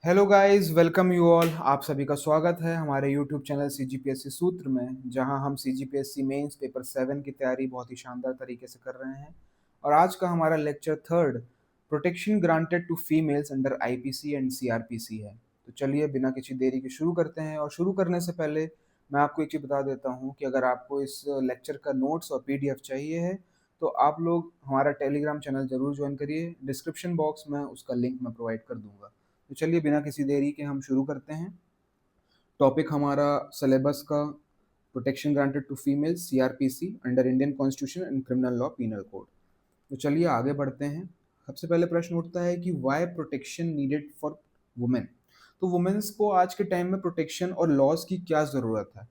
Hello guys, welcome you all. आप सभी का स्वागत है हमारे यूट्यूब चैनल सीजीपीएससी सूत्र में, जहां हम सीजीपीएससी मेंस पेपर 7 की तैयारी बहुत ही शानदार तरीके से कर रहे हैं। और आज का हमारा lecture third, protection granted to females under IPC and CrPC है। तो चलिए बिना किसी देरी के शुरू करते हैं। और शुरू करने से पहले मैं आपको एक चीज़ बता देता हूँ कि अगर आपको इस लेक्चर का नोट्स और पीडीएफ चाहिए है तो आप लोग हमारा टेलीग्राम चैनल जरूर ज्वाइन करिए। डिस्क्रिप्शन बॉक्स में उसका लिंक मैं प्रोवाइड कर दूंगा। तो चलिए बिना किसी देरी के हम शुरू करते हैं। टॉपिक हमारा सिलेबस का, protection granted to female CrPC under Indian constitution and criminal law penal code. तो चलिए आगे बढ़ते हैं। सबसे पहले प्रश्न उठता है कि why protection needed for women. तो वुमेन्स को आज के टाइम में प्रोटेक्शन और लॉज की क्या ज़रूरत है।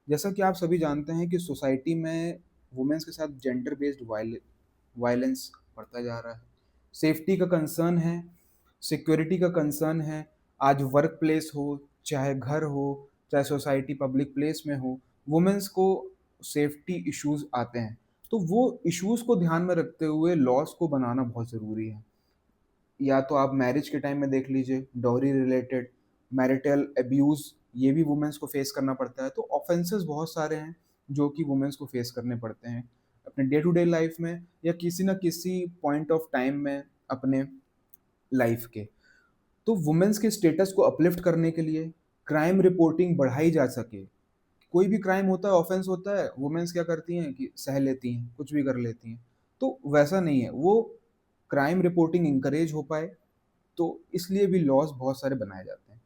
जैसा कि आप सभी जानते हैं कि सोसाइटी में वुमेन्स के साथ जेंडर बेस्ड वायलेंस बढ़ता जा रहा है। सेफ्टी का कंसर्न है, सिक्योरिटी का कंसर्न है। आज वर्क प्लेस हो, चाहे घर हो, चाहे सोसाइटी पब्लिक प्लेस में हो, वुमेन्स को सेफ्टी इश्यूज आते हैं। तो वो इश्यूज को ध्यान में रखते हुए लॉस को बनाना बहुत ज़रूरी है। या तो आप मैरिज के टाइम में देख लीजिए, डॉरी रिलेटेड, मैरिटल अब्यूज़, ये भी वुमेन्स को फेस करना पड़ता है। तो ऑफेंसेस बहुत सारे हैं जो कि वुमेन्स को फेस करने पड़ते हैं अपने डे टू डे लाइफ में या किसी ना किसी पॉइंट ऑफ टाइम में अपने लाइफ के। तो वुमेन्स के स्टेटस को अपलिफ्ट करने के लिए क्राइम रिपोर्टिंग बढ़ाई जा सके। कोई भी क्राइम होता है, ऑफेंस होता है, वुमेन्स क्या करती हैं कि सह लेती हैं, कुछ भी कर लेती हैं। तो वैसा नहीं है, वो क्राइम रिपोर्टिंग इंकरेज हो पाए, तो इसलिए भी लॉज बहुत सारे बनाए जाते हैं,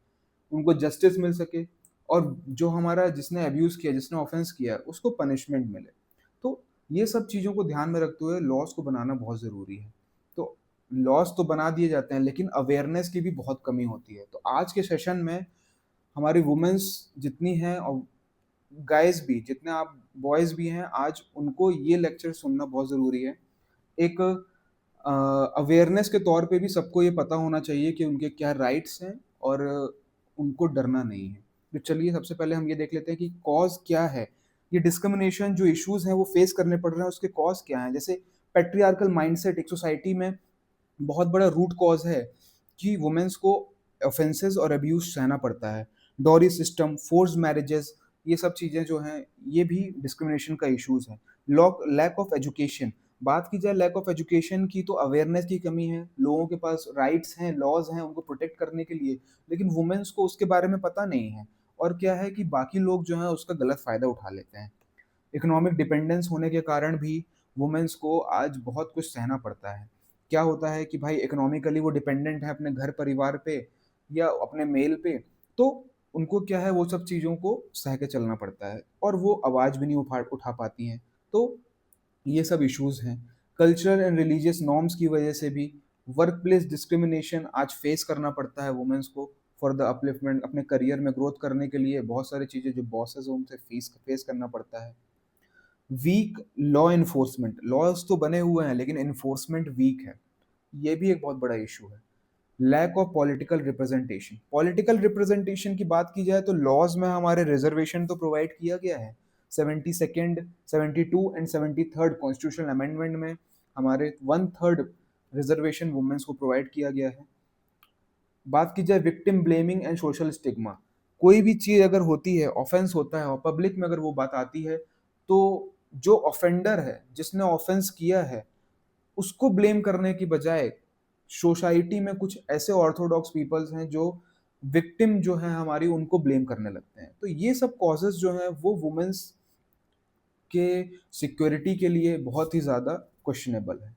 उनको जस्टिस मिल सके और जो हमारा जिसने अब्यूज़ किया, जिसने ऑफेंस किया, उसको पनिशमेंट मिले। तो ये सब चीज़ों को ध्यान में रखते हुए लॉज को बनाना बहुत ज़रूरी है। तो लॉज तो बना दिए जाते हैं लेकिन अवेयरनेस की भी बहुत कमी होती है। तो आज के सेशन में हमारी वुमेन्स जितनी हैं और गाइज भी, जितने आप बॉयज़ भी हैं, आज उनको ये लेक्चर सुनना बहुत ज़रूरी है। एक अवेयरनेस के तौर पे भी सबको ये पता होना चाहिए कि उनके क्या राइट्स हैं और उनको डरना नहीं है। तो चलिए सबसे पहले हम ये देख लेते हैं कि कॉज़ क्या है। ये डिस्क्रिमिनेशन जो इश्यूज़ हैं वो फेस करने पड़ रहे हैं, उसके कॉज़ क्या हैं। जैसे पैट्रियार्कल माइंडसेट एक सोसाइटी में बहुत बड़ा रूट कॉज़ है कि वुमेन्स को ऑफेंसेस और अब्यूज़ सहना पड़ता है। डॉरी सिस्टम, फोर्स्ड मैरेजेस, ये सब चीज़ें जो हैं, ये भी डिस्क्रिमिनेशन का इश्यूज़ है। लैक ऑफ एजुकेशन, बात की जाए लैक ऑफ एजुकेशन की, तो अवेयरनेस की कमी है। लोगों के पास राइट्स हैं, लॉज हैं उनको प्रोटेक्ट करने के लिए, लेकिन वुमेन्स को उसके बारे में पता नहीं है। और क्या है कि बाकी लोग जो हैं उसका गलत फ़ायदा उठा लेते हैं। इकोनॉमिक डिपेंडेंस होने के कारण भी वुमेन्स को आज बहुत कुछ सहना पड़ता है। क्या होता है कि भाई इकोनॉमिकली वो डिपेंडेंट है अपने घर परिवार पे या अपने मेल पे, तो उनको क्या है, वो सब चीज़ों को सह के चलना पड़ता है और वो आवाज़ भी नहीं उठा पाती हैं। तो ये सब इश्यूज़ हैं। कल्चरल एंड रिलीजियस नॉर्म्स की वजह से भी वर्क प्लेस डिस्क्रिमिनेशन आज फेस करना पड़ता है वुमेन्स को फॉर द अपलिफ्टमेंट। अपने करियर में ग्रोथ करने के लिए बहुत सारी चीज़ें जो बॉसेस हैं उनसे फेस करना पड़ता है। वीक लॉ इन्फोर्समेंट, लॉज तो बने हुए हैं लेकिन इन्फोर्समेंट वीक है, ये भी एक बहुत बड़ा इशू है। Lack of political representation, political representation की बात की जाए तो लॉज में हमारे रिजर्वेशन तो प्रोवाइड किया गया है। 72nd, 72 and 73rd constitutional amendment में हमारे 1/3 रिजर्वेशन वुमेन्स को प्रोवाइड किया गया है। बात की जाए victim blaming and social stigma, कोई भी चीज़ अगर होती है, ऑफेंस होता है और पब्लिक में अगर वो बात आती है, तो जो ऑफेंडर है, जिसने ऑफेंस किया है, उसको ब्लेम करने की बजाय सोसाइटी में कुछ ऐसे ऑर्थोडॉक्स पीपल्स हैं जो विक्टिम जो है हमारी, उनको ब्लेम करने लगते हैं। तो ये सब कॉजेज जो हैं वो वुमेन्स के सिक्योरिटी के लिए बहुत ही ज़्यादा क्वेश्चनेबल है।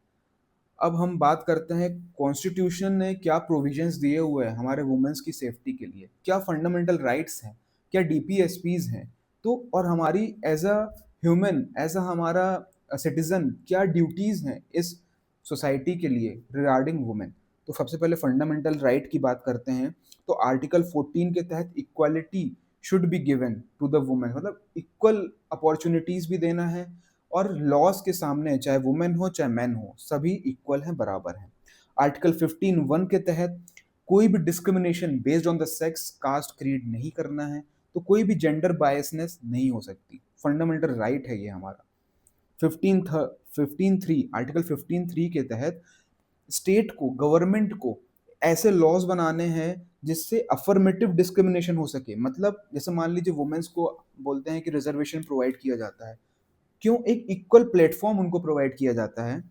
अब हम बात करते हैं कॉन्स्टिट्यूशन ने क्या प्रोविजंस दिए हुए हैं हमारे वुमेन्स की सेफ्टी के लिए, क्या फंडामेंटल राइट्स हैं, क्या डीपीएसपीज हैं। तो और हमारी as a human, as a हमारा सिटीजन क्या ड्यूटीज़ हैं इस सोसाइटी के लिए रिगार्डिंग वुमेन। तो सबसे पहले फंडामेंटल राइट की बात करते हैं। तो आर्टिकल 14 के तहत equality should be given to the women, मतलब इक्वल अपॉर्चुनिटीज़ भी देना है और लॉज के सामने चाहे वुमेन हो चाहे मैन हो, सभी इक्वल हैं, बराबर हैं। आर्टिकल 15(1) के तहत कोई भी discrimination based on the sex, caste, creed नहीं करना है। तो कोई भी जेंडर बायसनेस नहीं हो सकती, फंडामेंटल राइट है ये हमारा। 15(3) आर्टिकल 15(3) के तहत स्टेट को, गवर्नमेंट को ऐसे लॉज बनाने हैं जिससे अफर्मेटिव डिस्क्रिमिनेशन हो सके। मतलब जैसे मान लीजिए वुमेन्स को बोलते हैं कि रिजर्वेशन प्रोवाइड किया जाता है, क्यों एक इक्वल प्लेटफॉर्म उनको प्रोवाइड किया जाता है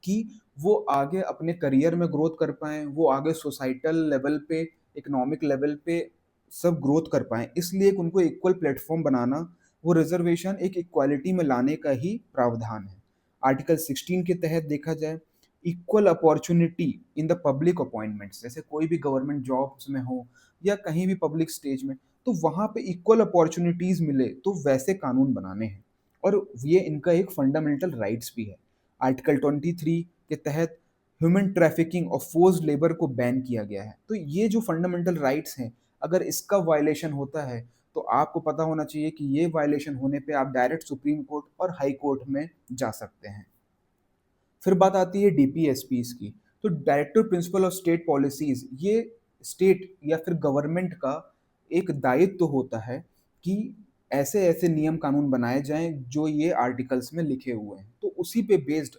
कि वो आगे अपने करियर में ग्रोथ कर पाएँ, वो आगे सोसाइटल लेवल पे, इकोनॉमिक लेवल पे सब ग्रोथ कर पाएँ। इसलिए एक उनको इक्वल प्लेटफ़ॉर्म बनाना, वो रिज़र्वेशन एक इक्वालिटी में लाने का ही प्रावधान है। आर्टिकल 16 के तहत देखा जाए, equal opportunity in the public appointments, जैसे कोई भी गवर्नमेंट जॉब्स में हो या कहीं भी पब्लिक स्टेज में, तो वहाँ पे इक्वल अपॉर्च्युनिटीज़ मिले, तो वैसे कानून बनाने हैं और ये इनका एक फंडामेंटल राइट्स भी है। आर्टिकल 23 के तहत ह्यूमन ट्रैफिकिंग और फोर्स्ड लेबर को बैन किया गया है। तो ये जो फंडामेंटल राइट्स हैं, अगर इसका वायलेशन होता है, तो आपको पता होना चाहिए कि ये वायलेशन होने पे आप डायरेक्ट सुप्रीम कोर्ट और हाई कोर्ट में जा सकते हैं। फिर बात आती है डीपीएसपीज़ की। तो director principle of state policies, ये स्टेट या फिर गवर्नमेंट का एक दायित्व होता है कि ऐसे-ऐसे नियम कानून बनाए जाएँ जो ये आर्टिकल्स में लिखे हुए हैं। तो उसी पे बेस्ड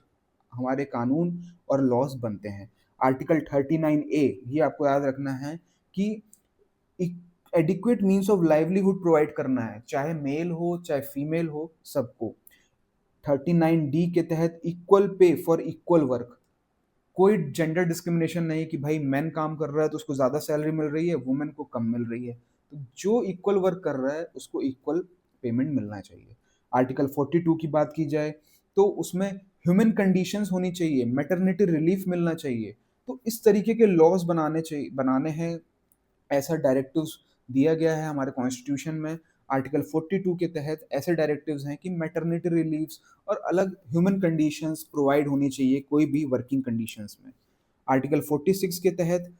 हमारे कानून और लॉज़ बनते हैं। आर्टिकल 39 ए, ये आपको याद रखना है कि एक adequate means of livelihood provide करना है, चाहे मेल हो, चाहे फीमेल हो, सबको। 39 डी के तहत equal pay for equal work, कोई जेंडर डिस्क्रिमिनेशन नहीं कि भाई मैन काम कर रहा है तो उसको ज़्यादा सैलरी मिल रही है, वुमेन को कम मिल रही है। तो जो इक्वल वर्क कर रहा है उसको इक्वल पेमेंट मिलना चाहिए। आर्टिकल 42 की बात की जाए तो उसमें ह्यूमन कंडीशंस होनी चाहिए, मैटरनिटी रिलीफ मिलना चाहिए। तो इस तरीके के लॉज बनाने हैं, ऐसा डायरेक्टिव्स दिया गया है हमारे कॉन्स्टिट्यूशन में। आर्टिकल 42 के तहत ऐसे डायरेक्टिव्स हैं कि मैटरनिटी रिलीव्स और अलग ह्यूमन कंडीशंस प्रोवाइड होनी चाहिए कोई भी वर्किंग कंडीशंस में। आर्टिकल 46 के तहत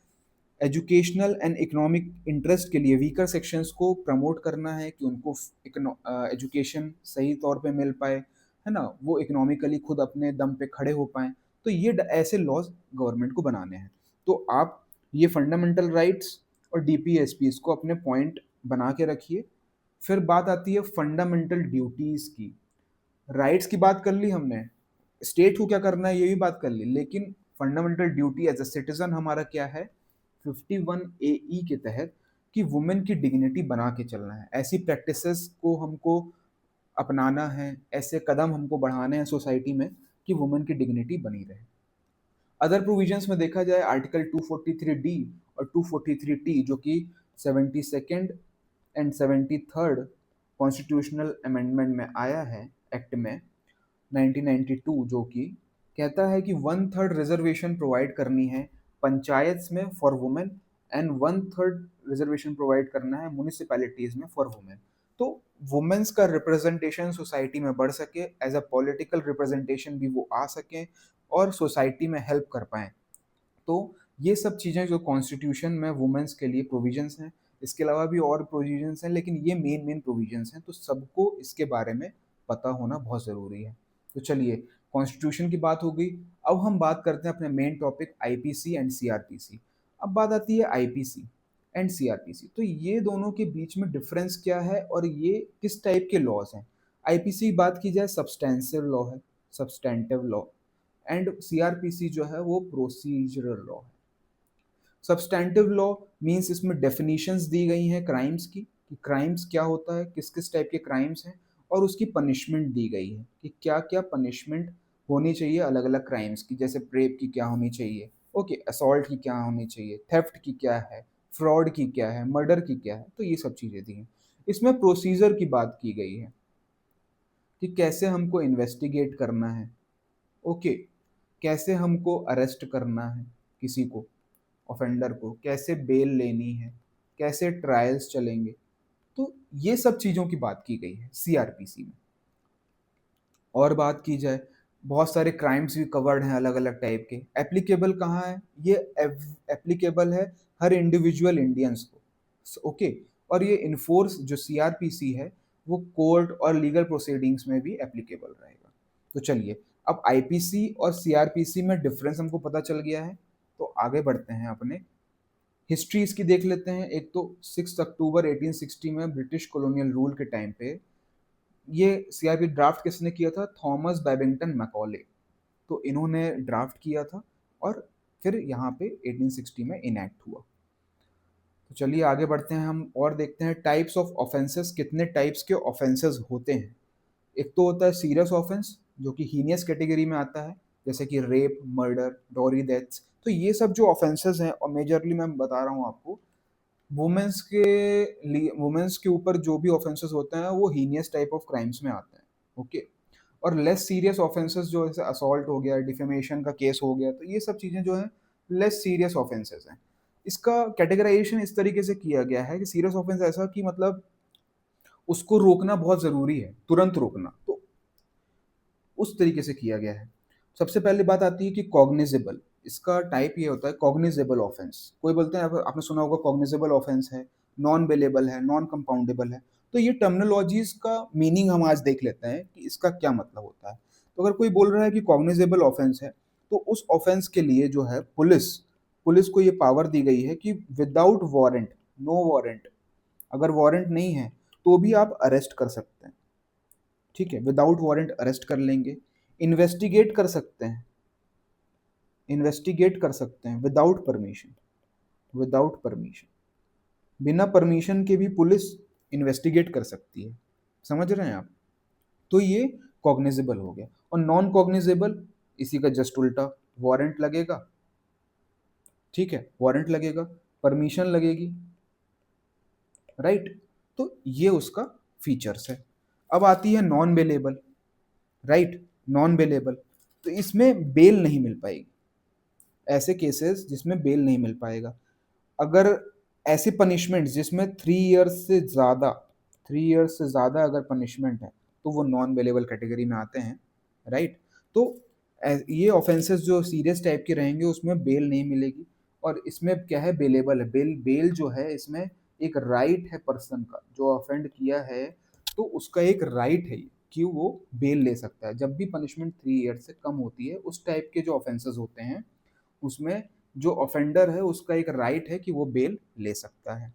एजुकेशनल एंड इकोनॉमिक इंटरेस्ट के लिए वीकर सेक्शंस को प्रमोट करना है कि उनको एजुकेशन सही तौर पे मिल पाए, है ना? वो इकोनॉमिकली खुद अपने दम पे खड़े हो पाएँ। तो ये ऐसे लॉज गवर्नमेंट को बनाने हैं। तो आप ये फंडामेंटल राइट्स और डीपीएसपीज़ को अपने पॉइंट बना के रखिए। फिर बात आती है फंडामेंटल ड्यूटीज़ की। राइट्स की बात कर ली हमने, स्टेट को क्या करना है ये भी बात कर ली, लेकिन fundamental duty as a citizen हमारा क्या है? 51 ए ई के तहत कि वुमेन की डिग्निटी बना के चलना है। ऐसी प्रैक्टिसेस को हमको अपनाना है, ऐसे कदम हमको बढ़ाने हैं सोसाइटी में कि वुमेन की डिग्निटी बनी रहे। अदर प्रोविजंस में देखा जाए आर्टिकल 243 डी और 243 टी, जो कि 72nd and 73rd constitutional amendment में आया है, एक्ट में 1992, जो कि कहता है कि 1/3 रिजर्वेशन प्रोवाइड करनी है पंचायत में for women and 1/3 reservation provide करना है म्यूनिसिपैलिटीज में फॉर वुमेन। तो वुमेन्स का रिप्रेजेंटेशन सोसाइटी में बढ़ सके, एज अ पॉलिटिकल रिप्रेजेंटेशन भी वो आ सके और सोसाइटी में हेल्प कर पाएँ। तो ये सब चीज़ें जो कॉन्स्टिट्यूशन में वुमेन्स के लिए प्रोविजंस हैं, इसके अलावा भी और प्रोविजंस हैं, लेकिन ये मेन प्रोविजंस हैं, तो सबको इसके बारे में पता होना बहुत ज़रूरी है। तो चलिए, कॉन्स्टिट्यूशन की बात हो गई, अब हम बात करते हैं अपने main topic IPC and CrPC. अब बात आती है आईपीसी एंड सीआरपीसी, तो ये दोनों के बीच में डिफरेंस क्या है और ये किस टाइप के लॉज हैं? आईपीसी की बात की जाए सब्सटेंसिव लॉ है, सब्सटेंटिव लॉ, एंड सीआरपीसी जो है वो प्रोसीजरल लॉ है। सब्सटैंटिव लॉ मीन्स इसमें डेफिनेशंस दी गई हैं क्राइम्स की, कि क्राइम्स क्या होता है, किस किस टाइप के क्राइम्स हैं, और उसकी पनिशमेंट दी गई है कि क्या क्या पनिशमेंट होनी चाहिए अलग अलग क्राइम्स की, जैसे रेप की क्या होनी चाहिए, ओके, असॉल्ट की क्या होनी चाहिए, थेफ्ट की क्या है, फ्रॉड की क्या है, मर्डर की क्या है, तो ये सब चीज़ें दी हैं। इसमें प्रोसीजर की बात की गई है कि कैसे हमको इन्वेस्टिगेट करना है, ओके, कैसे हमको अरेस्ट करना है किसी को, ऑफेंडर को कैसे बेल लेनी है, कैसे ट्रायल्स चलेंगे, तो ये सब चीज़ों की बात की गई है सीआरपीसी में। और बात की जाए, बहुत सारे क्राइम्स भी कवर्ड हैं अलग अलग टाइप के। एप्लीकेबल कहाँ है? ये एप्लीकेबल है हर इंडिविजुअल इंडियंस को, ओके। और ये इन्फोर्स जो सीआरपीसी है वो कोर्ट और लीगल प्रोसीडिंग्स में भी एप्लीकेबल रहेगा। तो चलिए, अब आईपीसी और सीआरपीसी में डिफरेंस हमको पता चल गया है, तो आगे बढ़ते हैं अपने हिस्ट्री इसकी देख लेते हैं। एक तो 6 अक्टूबर 1860 में ब्रिटिश कॉलोनियल रूल के टाइम पे ये सीआरपी ड्राफ्ट किसने किया था? Thomas Babington Macaulay. तो इन्होंने ड्राफ्ट किया था और फिर यहाँ पे 1860 में इनैक्ट हुआ। चलिए आगे बढ़ते हैं हम और देखते हैं टाइप्स ऑफ ऑफेंसेस, कितने टाइप्स के ऑफेंसेस होते हैं। एक तो होता है सीरियस ऑफेंस जो कि हीनियस कैटेगरी में आता है, जैसे कि रेप, मर्डर, डॉरी डेथ्स। तो ये सब जो ऑफेंसेस हैं, और मेजरली मैं बता रहा हूँ आपको, वुमेन्स के लिए, वुमेन्स के ऊपर जो भी ऑफेंसेस होते हैं वो हीनियस टाइप ऑफ क्राइम्स में आते हैं। ओके। और लेस सीरियस ऑफेंसेस जो जैसे असॉल्ट हो गया, डिफेमेशन का केस हो गया, तो ये सब चीज़ें जो है लेस सीरियस ऑफेंसेस हैं। इसका कैटेगराइजेशन इस तरीके से किया गया है कि सीरियस ऑफेंस ऐसा कि मतलब उसको रोकना बहुत ज़रूरी है, तुरंत रोकना, तो उस तरीके से किया गया है। सबसे पहले बात आती है कि कॉग्निजेबल। इसका टाइप ये होता है कॉग्निजेबल ऑफेंस। कोई बोलते हैं, आपने सुना होगा कॉग्निजेबल ऑफेंस है, नॉन बेलेबल है, नॉन कंपाउंडेबल है। तो ये टर्मिनोलॉजीज का मीनिंग हम आज देख लेते हैं कि इसका क्या मतलब होता है। तो अगर कोई बोल रहा है कि कॉग्निजेबल ऑफेंस है, तो उस ऑफेंस के लिए जो है पुलिस पुलिस को ये पावर दी गई है कि विदाउट वारंट, नो वारंट, अगर वारंट नहीं है तो भी आप अरेस्ट कर सकते हैं। ठीक है, विदाउट वारंट अरेस्ट कर लेंगे। इन्वेस्टिगेट कर सकते हैं, इन्वेस्टिगेट कर सकते हैं विदाउट परमिशन, विदाउट परमिशन, बिना परमिशन के भी पुलिस इन्वेस्टिगेट कर सकती है। समझ रहे हैं आप? तो ये कॉग्निजेबल हो गया। और नॉन कॉग्निजेबल इसी का जस्ट उल्टा, वारंट लगेगा, ठीक है, वारंट लगेगा, परमिशन लगेगी, राइट। तो ये उसका फीचर्स है। अब आती है non bailable, right, non bailable. तो इसमें बेल नहीं मिल पाएगी, ऐसे केसेस जिसमें बेल नहीं मिल पाएगा। अगर ऐसे पनिशमेंट जिसमें 3 इयर्स से ज़्यादा, 3 इयर्स से ज़्यादा अगर पनिशमेंट है तो वो नॉन बेलेबल कैटेगरी में आते हैं, राइट। तो ये ऑफेंसेस जो सीरियस टाइप के रहेंगे उसमें बेल नहीं मिलेगी। और इसमें क्या है, बेलेबल है। बेल बेल जो है इसमें एक राइट है पर्सन का, जो ऑफेंड किया है तो उसका एक राइट है कि वो बेल ले सकता है। जब भी पनिशमेंट 3 इयर्स से कम होती है, उस टाइप के जो ऑफेंसेस होते हैं उसमें जो ऑफेंडर है उसका एक राइट है कि वो बेल ले सकता है।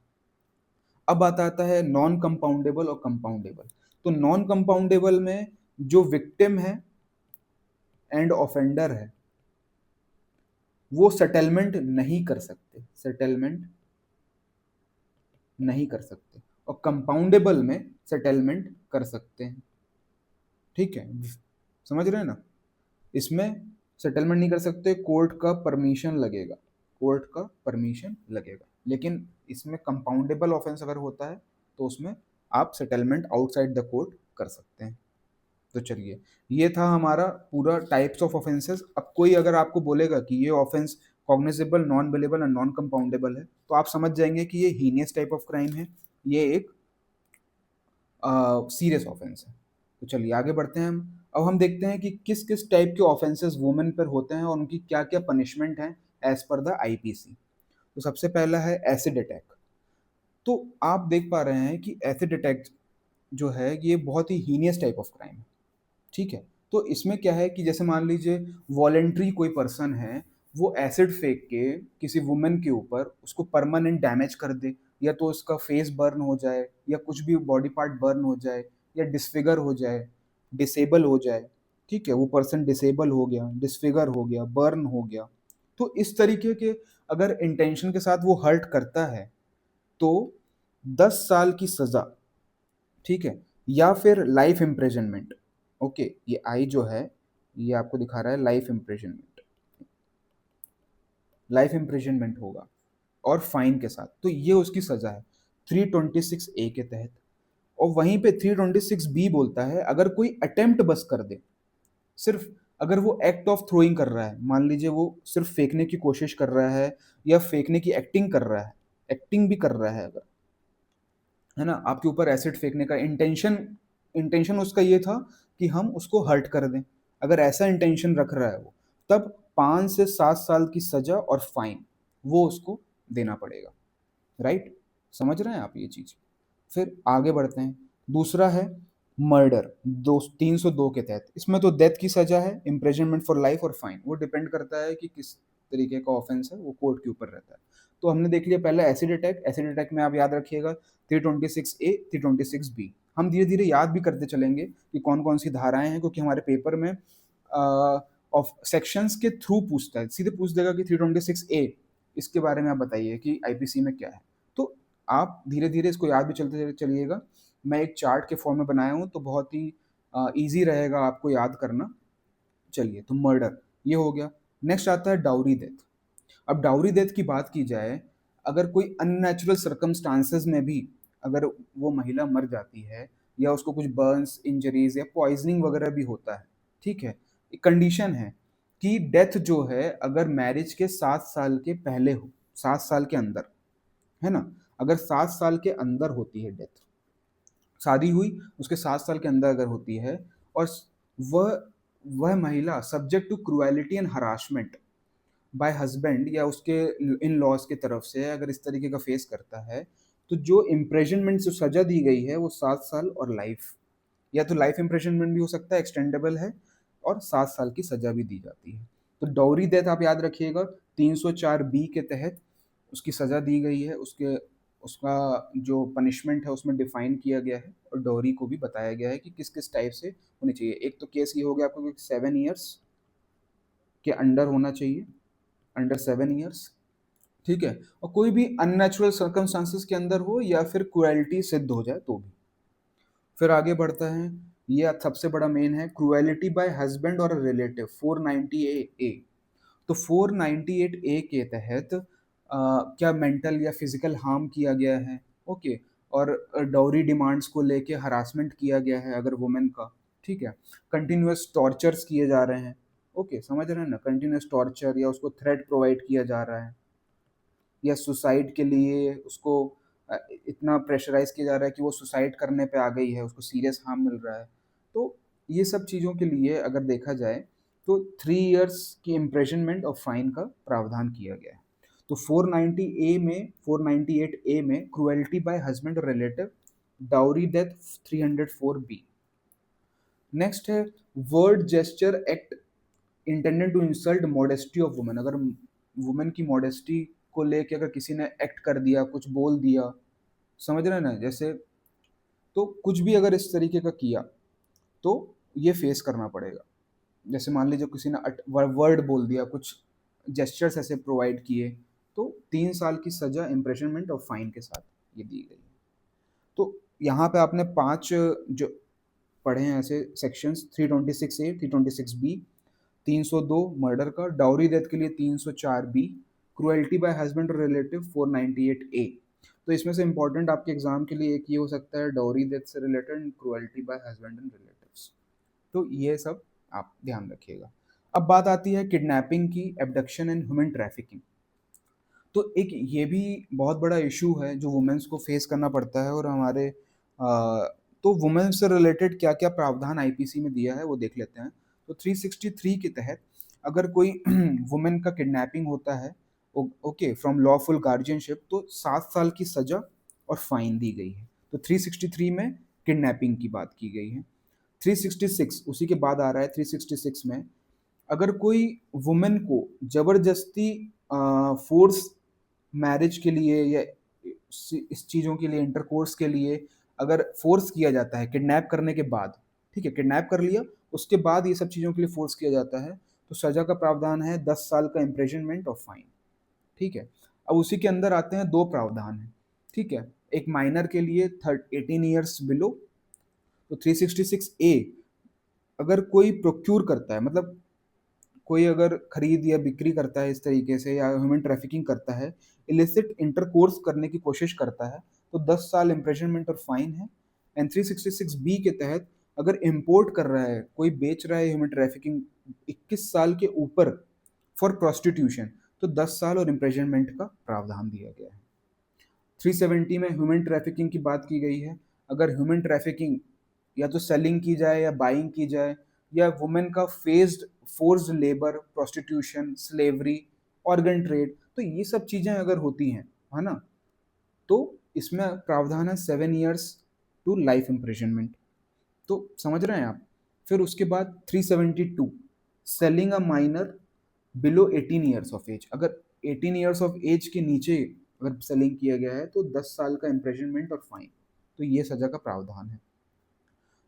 अब आता है नॉन कंपाउंडेबल और कंपाउंडेबल। तो नॉन कंपाउंडेबल में जो विक्टिम है एंड ऑफेंडर है वो सेटलमेंट नहीं कर सकते, सेटलमेंट नहीं कर सकते। और कंपाउंडेबल में सेटलमेंट कर सकते हैं। ठीक है, समझ रहे हैं ना? इसमें सेटलमेंट नहीं कर सकते, कोर्ट का परमिशन लगेगा, कोर्ट का परमिशन लगेगा। लेकिन इसमें कंपाउंडेबल ऑफेंस अगर होता है तो उसमें आप सेटलमेंट आउटसाइड द कोर्ट कर सकते हैं। तो चलिए, ये था हमारा पूरा टाइप्स ऑफ ऑफेंसेस। अब कोई अगर आपको बोलेगा कि ये ऑफेंस कॉग्निजेबल, नॉन बेलेबल और नॉन कंपाउंडेबल है, तो आप समझ जाएंगे कि ये हीनियस टाइप ऑफ क्राइम है, ये एक सीरियस ऑफेंस है। तो चलिए आगे बढ़ते हैं हम। अब हम देखते हैं कि किस किस टाइप के ऑफेंसेस वुमेन पर होते हैं और उनकी क्या क्या पनिशमेंट है एज पर द आईपीसी। तो सबसे पहला है एसिड अटैक। तो आप देख पा रहे हैं कि एसिड अटैक जो है ये बहुत ही हीनियस टाइप ऑफ क्राइम है। ठीक है, तो इसमें क्या है कि जैसे मान लीजिए वॉलेंट्री कोई पर्सन है, वो एसिड फेंक के किसी वुमेन के ऊपर उसको परमानेंट डैमेज कर दे, या तो उसका फेस बर्न हो जाए, या कुछ भी बॉडी पार्ट बर्न हो जाए, या डिसफिगर हो जाए, डिसेबल हो जाए। ठीक है, वो पर्सन डिसेबल हो गया, डिसफिगर हो गया, बर्न हो गया। तो इस तरीके के अगर इंटेंशन के साथ वो हर्ट करता है तो 10 साल की सजा, ठीक है, या फिर लाइफ इम्प्रिजनमेंट। ओके, ये आई जो है ये आपको दिखा रहा है लाइफ इम्प्रिजनमेंट, लाइफ इम्प्रिजनमेंट होगा और फाइन के साथ। तो ये उसकी सजा है 326A के तहत। और वहीं पे 326B बोलता है अगर कोई अटेम्प्ट बस कर दे, सिर्फ अगर वो एक्ट ऑफ थ्रोइंग कर रहा है, मान लीजिए वो सिर्फ फेंकने की कोशिश कर रहा है या फेंकने की एक्टिंग कर रहा है, एक्टिंग भी कर रहा है अगर, है ना, आपके ऊपर एसिड फेंकने का इंटेंशन, इंटेंशन उसका ये था कि हम उसको हर्ट कर दें, अगर ऐसा इंटेंशन रख रहा है वो, तब 5 से 7 साल की सजा और फाइन वो उसको देना पड़ेगा, राइट। समझ रहे हैं आप ये चीज? फिर आगे बढ़ते हैं। दूसरा है मर्डर, 302 के तहत। इसमें तो डेथ की सजा है, इम्प्रिजनमेंट फॉर लाइफ और फाइन। वो डिपेंड करता है कि किस तरीके का ऑफेंस है, वो कोर्ट के ऊपर रहता है। तो हमने देख लिया पहला एसिड अटैक। एसिड अटैक में आप याद रखिएगा 326A, 326B। हम धीरे धीरे याद भी करते चलेंगे कि कौन कौन सी धाराएं हैं, क्योंकि हमारे पेपर में ऑफ सेक्शंस के थ्रू पूछता है, सीधे पूछ देगा कि 326A इसके बारे में आप बताइए कि आईपीसी में क्या है। तो आप धीरे-धीरे इसको याद भी चलते चलिएगा। मैं एक चार्ट के फॉर्म में बनाया हूँ, तो बहुत ही ईज़ी रहेगा आपको याद करना। चलिए, तो मर्डर ये हो गया। नेक्स्ट आता है डाउरी डेथ। अब डाउरी डेथ की बात की जाए, अगर कोई अननेचुरल सर्कमस्टांसेस में भी अगर वो महिला मर जाती है या उसको कुछ बर्न्स, इंजरीज या पॉइजनिंग वगैरह भी होता है, ठीक है? एक कंडीशन है कि डेथ जो है अगर मैरिज के 7 साल के पहले हो, 7 साल के अंदर, है ना? अगर 7 साल के अंदर होती है डेथ, शादी हुई उसके 7 साल के अंदर अगर होती है और वह वह महिला subject to cruelty and harassment by husband या उसके इन लॉज की तरफ से अगर इस तरीके का फेस करता है, तो जो इम्प्रेजनमेंट जो सजा दी गई है वो 7 साल और लाइफ, या तो लाइफ इम्प्रेजनमेंट भी हो सकता है, एक्सटेंडेबल है, और 7 साल की सजा भी दी जाती है। तो डाउरी डेथ आप याद रखिएगा, 304 बी के तहत उसकी सजा दी गई है, उसके उसका जो पनिशमेंट है उसमें डिफाइन किया गया है और डाउरी को भी बताया गया है कि किस किस टाइप से होनी चाहिए। एक तो केस ये हो गया आपको 7 ईयर्स के अंडर होना चाहिए, अंडर 7 ईयर्स, ठीक है, और कोई भी अननेचुरल सर्कमस्टांसेस के अंदर हो या फिर क्रुएलिटी सिद्ध हो जाए तो भी। फिर आगे बढ़ता है, ये सबसे बड़ा मेन है, क्रुएलिटी बाय हस्बैंड और रिलेटिव 498 ए। तो 498 ए के तहत क्या मेंटल या फिजिकल हार्म किया गया है, ओके, और डाउरी डिमांड्स को लेके हरासमेंट किया गया है अगर वुमेन का, ठीक है, कंटिन्यूअस टॉर्चर्स किए जा रहे हैं, ओके, समझ रहे हैं ना, कंटिन्यूअस टॉर्चर या उसको थ्रेट प्रोवाइड किया जा रहा है, या सुसाइड के लिए उसको इतना प्रेशराइज किया जा रहा है कि वो सुसाइड करने पे आ गई है, उसको सीरियस हार्म मिल रहा है। तो ये सब चीज़ों के लिए अगर देखा जाए तो 3 इयर्स की इम्प्रेजनमेंट और फाइन का प्रावधान किया गया है। तो 498 ए में क्रुएल्टी बाय हस्बैंड और relative, dowry death 304 B. Next है word gesture act intended to insult modesty of women. अगर वुमेन की मॉडेस्टी को लेके अगर किसी ने एक्ट कर दिया, कुछ बोल दिया, समझ रहे हैं ना, जैसे, तो कुछ भी अगर इस तरीके का किया तो ये फेस करना पड़ेगा। जैसे मान लीजिए किसी ने वर्ड बोल दिया, कुछ जेस्चर्स ऐसे प्रोवाइड किए, तो 3 साल की सजा इम्प्रेशनमेंट और फाइन के साथ ये दी गई है। तो यहाँ पे आपने 5 जो पढ़े हैं ऐसे सेक्शंस, 326 ए, 326 बी, 302 मर्डर का, डाउरी डेथ के लिए 304 बी, क्रुएल्टी बाय हस्बैंड और रिलेटिव 498 ए। तो इसमें से इम्पोर्टेंट आपके एग्जाम के लिए एक ये हो सकता है, डाउरी डेथ से related, cruelty by husband and relatives. तो ये सब आप ध्यान रखिएगा। अब बात आती है किडनैपिंग की, एब्डक्शन एंड ह्यूमन ट्रैफिकिंग। तो एक ये भी बहुत बड़ा इशू है जो वुमेन्स को फेस करना पड़ता है, और हमारे तो वुमेन से रिलेटेड क्या क्या प्रावधान आईपीसी में दिया है वो देख लेते हैं। तो 363 के तहत अगर कोई वुमेन का किडनैपिंग होता है, ओके, फ्रॉम लॉफुल गार्जियनशिप, तो 7 साल की सजा और फाइन दी गई है। तो 363 में किडनैपिंग की बात की गई है। 366 उसी के बाद आ रहा है, 366 में अगर कोई वुमेन को जबरदस्ती फोर्स मैरिज के लिए या इस चीज़ों के लिए, इंटरकोर्स के लिए अगर फोर्स किया जाता है किडनैप करने के बाद, ठीक है, किडनैप कर लिया, उसके बाद ये सब चीज़ों के लिए फोर्स किया जाता है, तो सजा का प्रावधान है 10 साल का इम्प्रेजनमेंट और फाइन, ठीक है। अब उसी के अंदर आते हैं दो प्रावधान है, ठीक है, एक माइनर के लिए 18 ईयर्स बिलो। तो 366 ए, अगर कोई प्रोक्यूर करता है, मतलब कोई अगर खरीद या बिक्री करता है इस तरीके से, या ह्यूमन ट्रैफिकिंग करता है, इलिसिट इंटरकोर्स करने की कोशिश करता है, तो 10 साल इम्प्रिजनमेंट और फाइन है। एंड 366 बी के तहत अगर इंपोर्ट कर रहा है, कोई बेच रहा है ह्यूमन ट्रैफिकिंग 21 साल के ऊपर फॉर प्रोस्टिट्यूशन, तो 10 साल और इम्प्रिजनमेंट का प्रावधान दिया गया है। 370 में ह्यूमन ट्रैफिकिंग की बात की गई है। अगर ह्यूमन ट्रैफिकिंग या तो सेलिंग की जाए या बाइंग की जाए, या वुमेन का faced forced labour, prostitution, slavery, organ trade, तो ये सब चीज़ें अगर होती हैं, है ना, तो इसमें प्रावधान है 7 ईयर्स टू लाइफ इम्प्रिजनमेंट। तो समझ रहे हैं आप। फिर उसके बाद 372 selling a minor below 18 years of age. अगर 18 ईयर्स ऑफ एज के नीचे अगर सेलिंग किया गया है तो 10 साल का इम्प्रिजनमेंट और फाइन, तो ये सजा का प्रावधान है।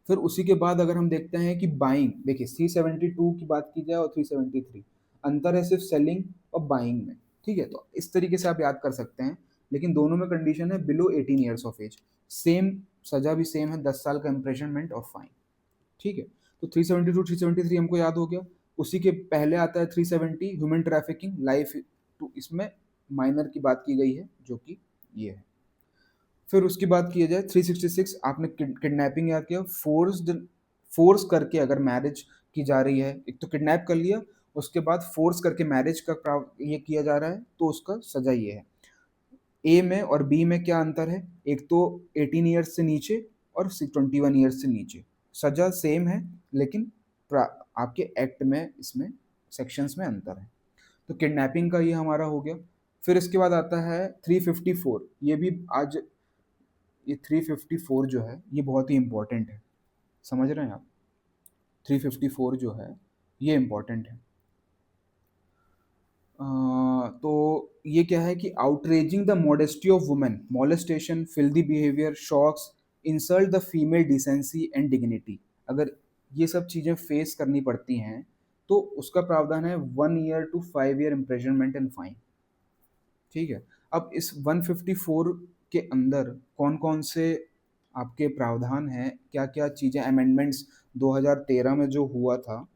फिर उसी के बाद अगर हम देखते हैं कि बाइंग, देखिए 372 की बात की जाए और 373, अंतर है सिर्फ सेलिंग और बाइंग में, ठीक है। तो इस तरीके से आप याद कर सकते हैं, लेकिन दोनों में कंडीशन है below 18 years of age. Same सजा भी सेम है, 10 साल का इम्प्रिजनमेंट और फाइन। ठीक है, तो 372 373 हमको याद हो गया। उसी के पहले आता है 370 ह्यूमन ट्रैफिकिंग लाइफ टू, इसमें माइनर की बात की गई है जो कि ये है। फिर उसकी बात किया जाए 366, आपने किडनैपिंग याद किया, फोर्स करके अगर मैरिज की जा रही है, एक तो किडनैप कर लिया, उसके बाद फोर्स करके मैरिज का ये किया जा रहा है, तो उसका सजा ये है। ए में और बी में क्या अंतर है, एक तो 18 ईयर्स से नीचे और 21 ईयर्स से नीचे, सजा सेम है लेकिन आपके एक्ट में इसमें सेक्शंस में अंतर है। तो किडनैपिंग का ये हमारा हो गया। फिर इसके बाद आता है 354, ये भी आज, ये 354 जो है ये बहुत ही इंपॉर्टेंट है, समझ रहे हैं आप, 354 जो है ये इंपॉर्टेंट है। तो ये क्या है कि outraging the modesty of women, molestation, filthy behaviour, shocks, insult the female decency and dignity, अगर ये सब चीज़ें फेस करनी पड़ती हैं तो उसका प्रावधान है 1 year to 5 year imprisonment and fine. ठीक है, अब इस 154 के अंदर कौन कौन से आपके प्रावधान हैं, क्या क्या चीज़ें, अमेंडमेंट्स 2013 में जो हुआ था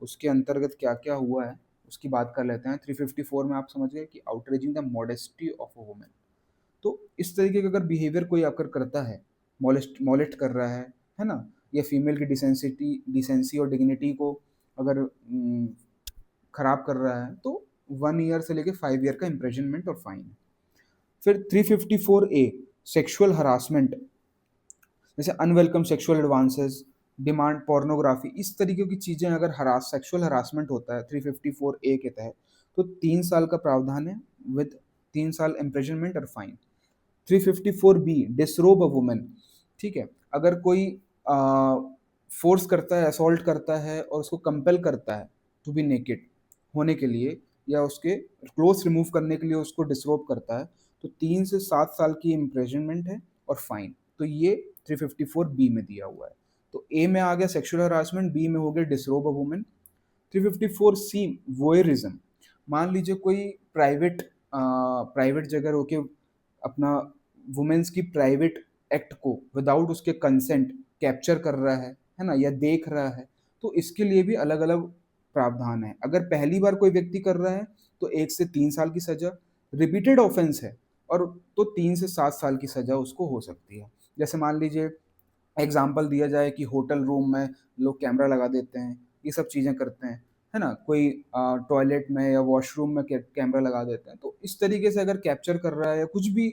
उसके अंतर्गत क्या क्या हुआ है उसकी बात कर लेते हैं। 354 में आप समझ गए कि outraging the modesty of a women, तो इस तरीके का अगर बिहेवियर कोई आकर करता है, मॉलेस्ट कर रहा है ना, या फीमेल की डिसेंसी और डिग्निटी को अगर खराब कर रहा है, तो 1 ईयर से लेके 5 ईयर का इम्प्रिजनमेंट और फाइन है। फिर 354A सेक्सुअल हरासमेंट, जैसे unwelcome sexual advances, demand pornography, इस तरीके की चीज़ें अगर सेक्सुअल हरासमेंट होता है 354A के तहत, तो 3 साल का प्रावधान है विद 3 साल इम्प्रिजनमेंट और फाइन। 354B डिसरोब अ वुमेन, ठीक है, अगर कोई फोर्स करता है, असॉल्ट करता है और उसको कंपेल करता है टू बी नेकेड होने के लिए, या उसके क्लोथ रिमूव करने के लिए उसको डिसरोब करता है, तो 3 से 7 साल की इम्प्रिजनमेंट है और फाइन। तो ये 354B में दिया हुआ है। तो ए में आ गया सेक्सुअल हरासमेंट, बी में हो गया डिसरोब अ वुमेन। 354C वोयरिज्म, मान लीजिए कोई प्राइवेट जगह रोके अपना वुमेन्स की प्राइवेट एक्ट को विदाउट उसके कंसेंट कैप्चर कर रहा है ना, या देख रहा है, तो इसके लिए भी अलग अलग प्रावधान है। अगर पहली बार कोई व्यक्ति कर रहा है तो 1 से 3 साल की सजा, रिपीटेड ऑफेंस है और तो 3 से 7 साल की सजा उसको हो सकती है। जैसे मान लीजिए एग्जाम्पल दिया जाए कि होटल रूम में लोग कैमरा लगा देते हैं, ये सब चीज़ें करते हैं, है ना, कोई टॉयलेट में या वॉशरूम में कैमरा लगा देते हैं, तो इस तरीके से अगर कैप्चर कर रहा है या कुछ भी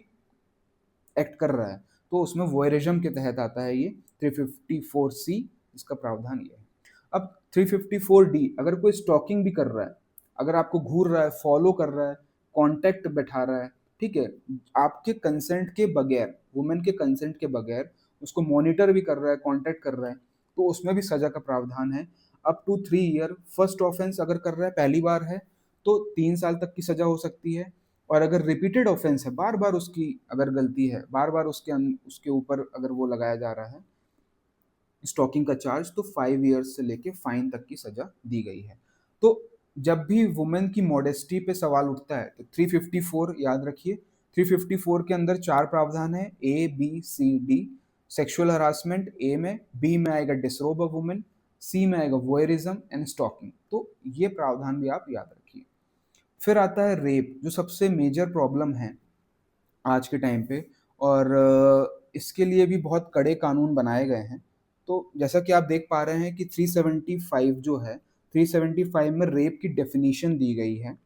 एक्ट कर रहा है तो उसमें वॉयरिज्म के तहत आता है ये 354C, इसका प्रावधान ये है। अब 354D, अगर कोई स्टॉकिंग भी कर रहा है, अगर आपको घूर रहा है, फॉलो कर रहा है, कांटेक्ट बैठा रहा है, ठीक है, आपके कंसेंट के बगैर, वुमेन के कंसेंट के बगैर उसको मॉनिटर भी कर रहा है, कांटेक्ट कर रहा है, तो उसमें भी सजा का प्रावधान है up to 3 year. First offence अगर कर रहा है, पहली बार है, तो 3 साल तक की सजा हो सकती है, और अगर रिपीटेड ऑफेंस है, बार बार उसकी अगर गलती है, बार बार उसके ऊपर अगर वो लगाया जा रहा है स्टॉकिंग का चार्ज, तो 5 ईयर्स से लेके फाइन तक की सजा दी गई है। तो जब भी वुमेन की मॉडेस्टी पे सवाल उठता है तो 354 याद रखिए। 354 के अंदर 4 प्रावधान है, A B C D। Sexual harassment A में, बी में आएगा डिसरोब अ वुमेन, सी में आएगा वॉयरिज्म एंड स्टॉकिंग। तो ये प्रावधान भी आप याद रखिए। फिर आता है रेप, जो सबसे मेजर प्रॉब्लम है आज के टाइम पे, और इसके लिए भी बहुत कड़े कानून बनाए गए हैं। तो जैसा कि आप देख पा रहे हैं कि 375 जो है, 375 में रेप की डेफिनेशन दी गई है,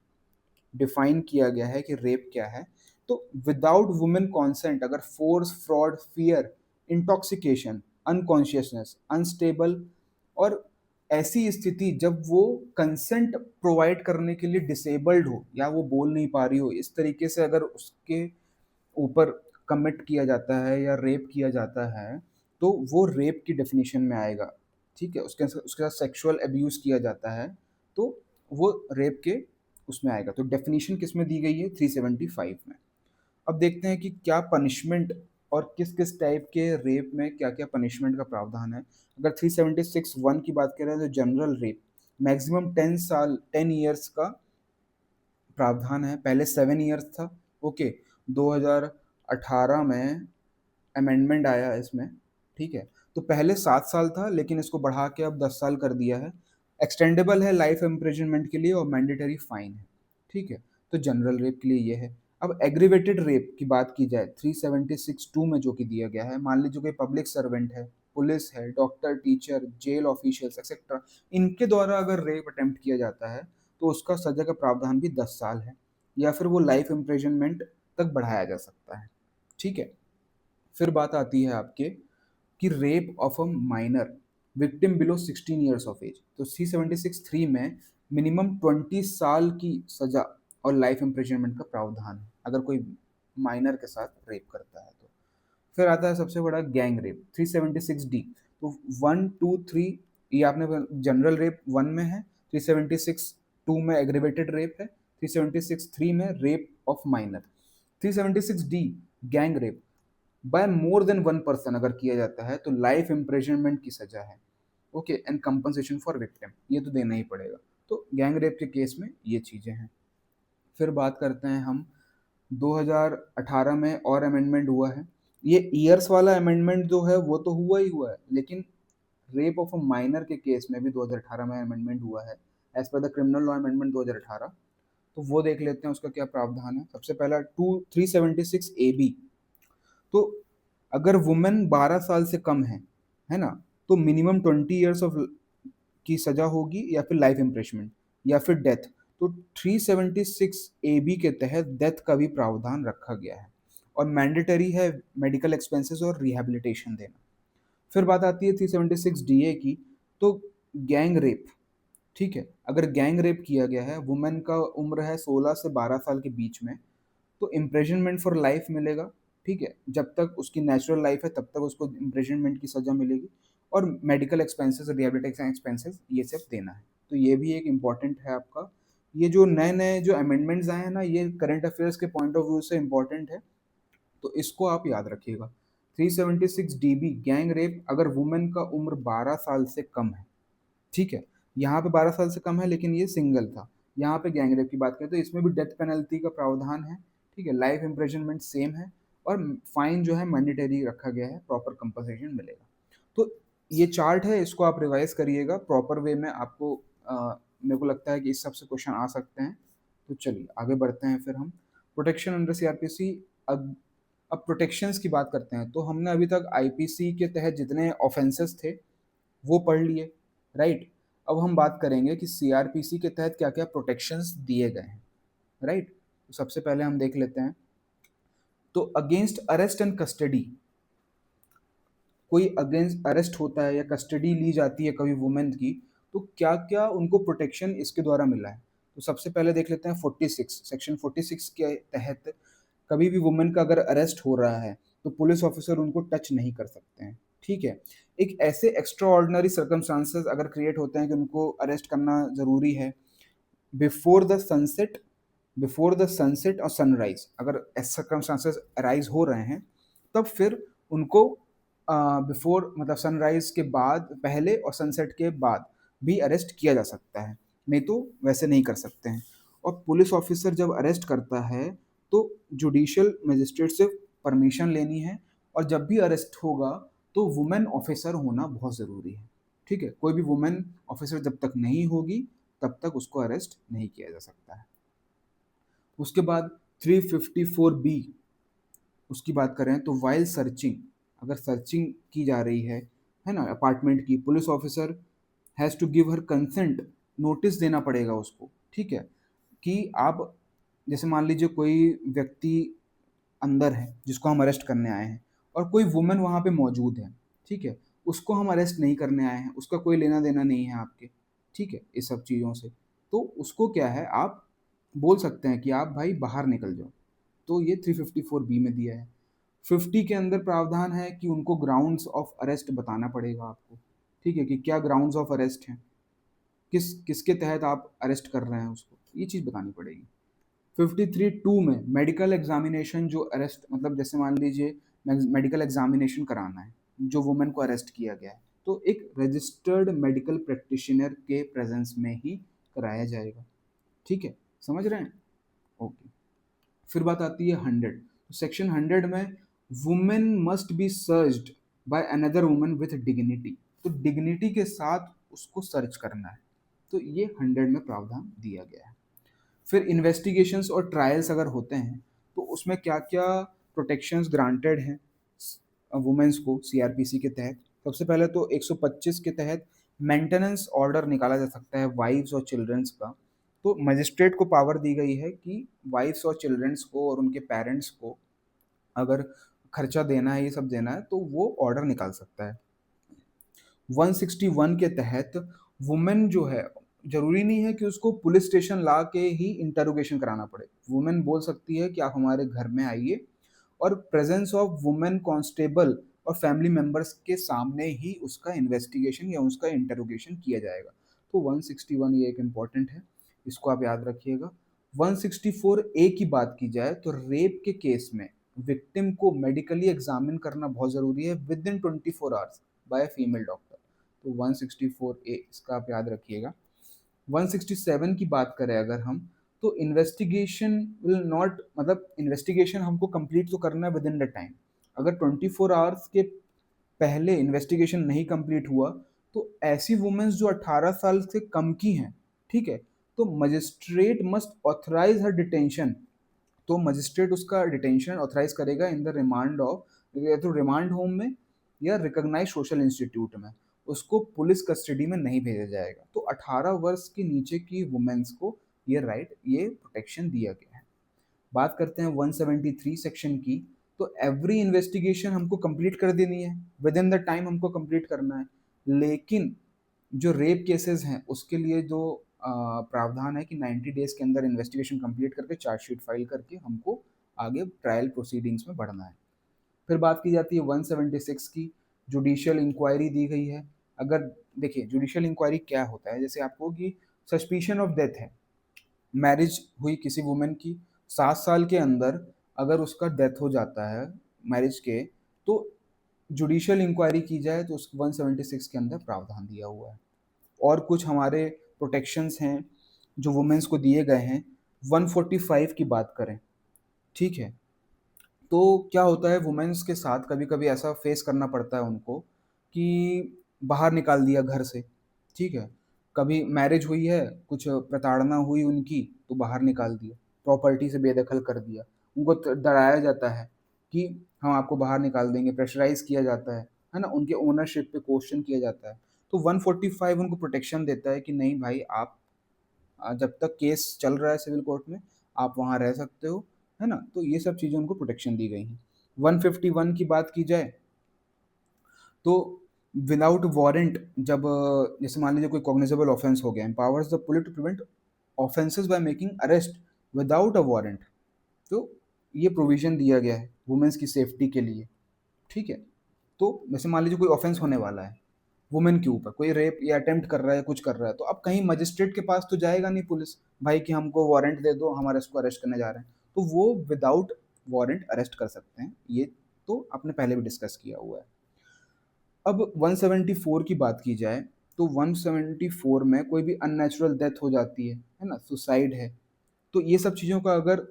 डिफाइन किया गया है कि रेप क्या है। तो विदाउट वुमेन कॉन्सेंट, अगर force, fraud, fear, intoxication, unconsciousness, unstable, और ऐसी स्थिति जब वो कंसेंट प्रोवाइड करने के लिए डिसेबल्ड हो या वो बोल नहीं पा रही हो, इस तरीके से अगर उसके ऊपर कमिट किया जाता है या रेप किया जाता है, तो वो रेप की डेफिनेशन में आएगा। ठीक है, उसके साथ सेक्सुअल अब्यूज किया जाता है, तो वो रेप के उसमें आएगा। तो डेफिनेशन किस में दी गई है, 375 में। अब देखते हैं कि क्या पनिशमेंट और किस किस टाइप के रेप में क्या क्या पनिशमेंट का प्रावधान है। अगर 376(1) की बात करें तो जनरल रेप, मैक्सिमम 10 ईयर्स का प्रावधान है, पहले 7 ईयर्स था। ओके, 2018 में अमेंडमेंट आया इसमें, ठीक है। तो पहले 7 साल था, लेकिन इसको बढ़ा के अब 10 साल कर दिया है। एक्सटेंडेबल है लाइफ इम्प्रिजनमेंट के लिए और मैंडेटरी फाइन है, ठीक है। तो जनरल रेप के लिए ये है। अब एग्रीवेटेड रेप की बात की जाए 376(2) में जो कि दिया गया है, मान लीजिए कोई पब्लिक सर्वेंट है, पुलिस है, doctor, teacher, jail officials etcetera, इनके द्वारा अगर रेप अटेम्प्ट किया जाता है तो उसका सजा का प्रावधान भी 10 साल है, या फिर वो लाइफ इम्प्रिजनमेंट तक बढ़ाया जा सकता है, ठीक है। फिर बात आती है आपके कि rape of a minor victim below 16 years of age. तो C-76(3) में मिनिमम 20 साल की सजा और लाइफ इम्प्रिजनमेंट का प्रावधान है अगर कोई माइनर के साथ रेप करता है तो। फिर आता है सबसे बड़ा गैंग रेप 376D। तो 1, 2, 3 ये आपने जनरल रेप 1 में है, 376(2) में एग्रीवेटेड रेप है, 376(3) में rape of minor. 376D gang rape by more than 1 person अगर किया जाता है तो लाइफ इम्प्रिजनमेंट की सजा है, okay, and compensation for victim, ये तो देना ही पड़ेगा। तो गैंग रेप के केस में ये चीज़ें हैं। फिर बात करते हैं हम 2018 में और अमेंडमेंट हुआ है। ये ईयर्स वाला अमेंडमेंट जो है वो तो हुआ ही हुआ है, लेकिन रेप ऑफ अ माइनर के केस में भी 2018 में अमेंडमेंट हुआ है as per the criminal law amendment 2018। तो वो देख लेते हैं उसका क्या प्रावधान है। सबसे पहला 376 AB। तो अगर वुमेन 12 साल से कम है ना, तो मिनिमम 20 ईयर्स ऑफ की सजा होगी या फिर लाइफ इम्प्रिजनमेंट या फिर डेथ। तो 376 AB के तहत डेथ का भी प्रावधान रखा गया है और मैंडेटरी है मेडिकल एक्सपेंसेस और रिहेबिलिटेशन देना। फिर बात आती है 376 DA की। तो गैंग रेप, ठीक है, अगर गैंग रेप किया गया है, वुमेन का उम्र है 16 से 12 साल के बीच में, तो इम्प्रिजनमेंट फॉर लाइफ मिलेगा, ठीक है। जब तक उसकी नेचुरल लाइफ है तब तक उसको इम्प्रिजनमेंट की सजा मिलेगी और मेडिकल एक्सपेंसेस, रिहेबिलिटेशन एक्सपेंसेस ये सब देना है। तो ये भी एक इम्पॉर्टेंट है आपका। ये जो नए नए जो अमेंडमेंट्स आए हैं ना, ये करंट अफेयर्स के पॉइंट ऑफ व्यू से इम्पॉर्टेंट है, तो इसको आप याद रखिएगा। 376 DB गैंग रेप अगर वुमेन का उम्र 12 साल से कम है, ठीक है। यहाँ पे 12 साल से कम है लेकिन ये सिंगल था। यहाँ पे गैंग रेप की बात करें तो इसमें भी डेथ पेनल्टी का प्रावधान है, ठीक है। लाइफ इम्प्रिजनमेंट सेम है और फाइन जो है मैंडेटरी रखा गया है, प्रॉपर कंपनसेशन मिलेगा। तो ये चार्ट है, इसको आप रिवाइज करिएगा प्रॉपर वे में। आपको मेरे को लगता है कि इस सब से क्वेश्चन आ सकते हैं। तो चलिए आगे बढ़ते हैं फिर हम प्रोटेक्शन अंडर CRPC। अब प्रोटेक्शंस की बात करते हैं। तो हमने अभी तक IPC के तहत जितने ऑफेंसेस थे वो पढ़ लिए, राइट। अब हम बात करेंगे कि CRPC के तहत क्या क्या प्रोटेक्शंस दिए गए हैं, राइट। तो सबसे पहले हम देख लेते हैं। तो अगेंस्ट अरेस्ट एंड कस्टडी, कोई अगेंस्ट अरेस्ट होता है या कस्टडी ली जाती है कभी वुमेन की, तो क्या क्या उनको प्रोटेक्शन इसके द्वारा मिला है। तो सबसे पहले देख लेते हैं 46 सेक्शन 46 के तहत कभी भी वुमेन का अगर अरेस्ट हो रहा है तो पुलिस ऑफिसर उनको टच नहीं कर सकते हैं, ठीक है। एक ऐसे एक्स्ट्रा ऑर्डिनरी सर्कमस्टांसेस अगर क्रिएट होते हैं कि उनको अरेस्ट करना ज़रूरी है before the sunset, before the sunset और सनराइज, अगर ऐसे सर्कमस्टांसेस अराइज हो रहे हैं तब फिर उनको बिफोर मतलब सनराइज के बाद पहले और सनसेट के बाद भी अरेस्ट किया जा सकता है, नहीं तो वैसे नहीं कर सकते हैं। और पुलिस ऑफिसर जब अरेस्ट करता है तो जुडिशियल मजिस्ट्रेट से परमिशन लेनी है, और जब भी अरेस्ट होगा तो वुमेन ऑफिसर होना बहुत ज़रूरी है, ठीक है। कोई भी वुमेन ऑफिसर जब तक नहीं होगी तब तक उसको अरेस्ट नहीं किया जा सकता है। उसके बाद 354B उसकी बात करें तो वाइल सर्चिंग, अगर सर्चिंग की जा रही है ना अपार्टमेंट की, police officer has to give her consent, notice देना पड़ेगा उसको, ठीक है। कि आप जैसे मान लीजिए कोई व्यक्ति अंदर है जिसको हम अरेस्ट करने आए हैं और कोई वुमेन वहाँ पे मौजूद है, ठीक है, उसको हम अरेस्ट नहीं करने आए हैं, उसका कोई लेना देना नहीं है आपके, ठीक है, इस सब चीज़ों से। तो उसको क्या है, आप बोल सकते हैं कि आप भाई बाहर निकल जाओ। तो ये 354B में दिया है। 50 के अंदर प्रावधान है कि उनको ग्राउंड्स ऑफ अरेस्ट बताना पड़ेगा आपको, ठीक है, कि क्या ग्राउंड्स ऑफ अरेस्ट हैं, किसके तहत आप अरेस्ट कर रहे हैं उसको, ये चीज़ बतानी पड़ेगी। 53(2) में मेडिकल एग्जामिनेशन, जो अरेस्ट मतलब जैसे मान लीजिए मेडिकल एग्जामिनेशन कराना है जो वुमेन को अरेस्ट किया गया है, तो एक रजिस्टर्ड मेडिकल प्रैक्टिशनर के प्रेजेंस में ही कराया जाएगा, ठीक है, समझ रहे हैं, ओके। फिर बात आती है 100। सेक्शन 100 में women must be searched by another woman with dignity, तो डिग्निटी के साथ उसको सर्च करना है, तो ये 100 में प्रावधान दिया गया है। फिर इन्वेस्टिगेशंस और ट्रायल्स अगर होते हैं तो उसमें क्या क्या प्रोटेक्शंस ग्रांटेड हैं वुमेन्स को सीआरपीसी के तहत। सबसे पहले तो 125 के तहत मेंटेनेंस ऑर्डर निकाला जा सकता है वाइफ्स और चिल्ड्रंस का। तो मजिस्ट्रेट को पावर दी गई है कि वाइफ्स और चिल्ड्रंस को और उनके पेरेंट्स को अगर खर्चा देना है, ये सब देना है, तो वो ऑर्डर निकाल सकता है। 161 के तहत वुमेन जो है, जरूरी नहीं है कि उसको पुलिस स्टेशन ला के ही इंटरोगेशन कराना पड़े। वुमेन बोल सकती है कि आप हमारे घर में आइए, और प्रेजेंस ऑफ वुमेन कांस्टेबल और फैमिली मेंबर्स के सामने ही उसका इन्वेस्टिगेशन या उसका इंटरोगेशन किया जाएगा। तो 161 ये एक इम्पॉर्टेंट है, इसको आप याद रखिएगा। 164 ए की बात की जाए तो रेप के केस में विक्टिम को मेडिकली एग्जामिन करना बहुत ज़रूरी है with in 24 hours by female doctor. तो 164 ए इसका आप याद रखिएगा। 167 की बात करें अगर हम, तो इन्वेस्टिगेशन विल नॉट, मतलब इन्वेस्टिगेशन हमको कंप्लीट तो करना है विद इन द टाइम। अगर 24 आवर्स के पहले इन्वेस्टिगेशन नहीं कंप्लीट हुआ तो ऐसी वुमेन्स जो 18 साल से कम की हैं, ठीक है, तो मजिस्ट्रेट मस्ट ऑथराइज हर डिटेंशन। तो मजिस्ट्रेट उसका डिटेंशन ऑथराइज करेगा इन द रिमांड ऑफ, या तो रिमांड होम में या रिकॉग्नाइज सोशल इंस्टीट्यूट में, उसको पुलिस कस्टडी में नहीं भेजा जाएगा। तो 18 वर्ष के नीचे की वुमेन्स को ये राइट, ये प्रोटेक्शन दिया गया है। बात करते हैं 173 सेक्शन की, तो एवरी इन्वेस्टिगेशन हमको कंप्लीट कर देनी है, विद इन द टाइम हमको कंप्लीट करना है। लेकिन जो रेप केसेस हैं उसके लिए जो प्रावधान है कि 90 डेज के अंदर इन्वेस्टिगेशन कंप्लीट करके चार्जशीट फाइल करके हमको आगे ट्रायल प्रोसीडिंग्स में बढ़ना है। फिर बात की जाती है 176 की, जुडिशियल इंक्वायरी दी गई है। अगर देखिए जुडिशियल इंक्वायरी क्या होता है, जैसे आपको कि सस्पिशन ऑफ डेथ है, मैरिज हुई किसी वुमेन की, 7 साल के अंदर अगर उसका डेथ हो जाता है मैरिज के, तो जुडिशियल इंक्वायरी की जाए, तो उस 176 के अंदर प्रावधान दिया हुआ है। और कुछ हमारे प्रोटेक्शंस हैं जो वुमेन्स को दिए गए हैं। 145 की बात करें, ठीक है, तो क्या होता है वुमेन्स के साथ कभी कभी ऐसा फेस करना पड़ता है उनको कि बाहर निकाल दिया घर से, ठीक है, कभी मैरिज हुई है, कुछ प्रताड़ना हुई उनकी तो बाहर निकाल दिया, प्रॉपर्टी से बेदखल कर दिया, उनको डराया जाता है कि हम आपको बाहर निकाल देंगे, प्रेशराइज किया जाता है ना, उनके ओनरशिप पे क्वेश्चन किया जाता है। तो 145 उनको प्रोटेक्शन देता है कि नहीं भाई, आप जब तक केस चल रहा है सिविल कोर्ट में आप वहाँ रह सकते हो, है ना। तो ये सब चीज़ें उनको प्रोटेक्शन दी गई हैं। 151 की बात की जाए तो विदाउट वारंट, जब जैसे मान लीजिए कोई कॉग्निजेबल ऑफेंस हो गया, empowers the police to prevent offences by making arrest without a warrant. तो ये प्रोविजन दिया गया है वुमेन्स की सेफ्टी के लिए, ठीक है। तो जैसे मान लीजिए कोई ऑफेंस होने वाला है वुमेन के ऊपर, कोई रेप या अटेम्प्ट कर रहा है, कुछ कर रहा है, तो अब कहीं मजिस्ट्रेट के पास तो जाएगा नहीं पुलिस, भाई कि हमको वारंट दे दो, हमारे इसको अरेस्ट करने जा रहे हैं, तो वो विदाउट वारंट अरेस्ट कर सकते हैं। ये तो आपने पहले भी डिस्कस किया हुआ है। अब 174 की बात की जाए तो 174 में कोई भी अननेचुरल डेथ हो जाती है ना, सुसाइड है, तो ये सब चीज़ों का अगर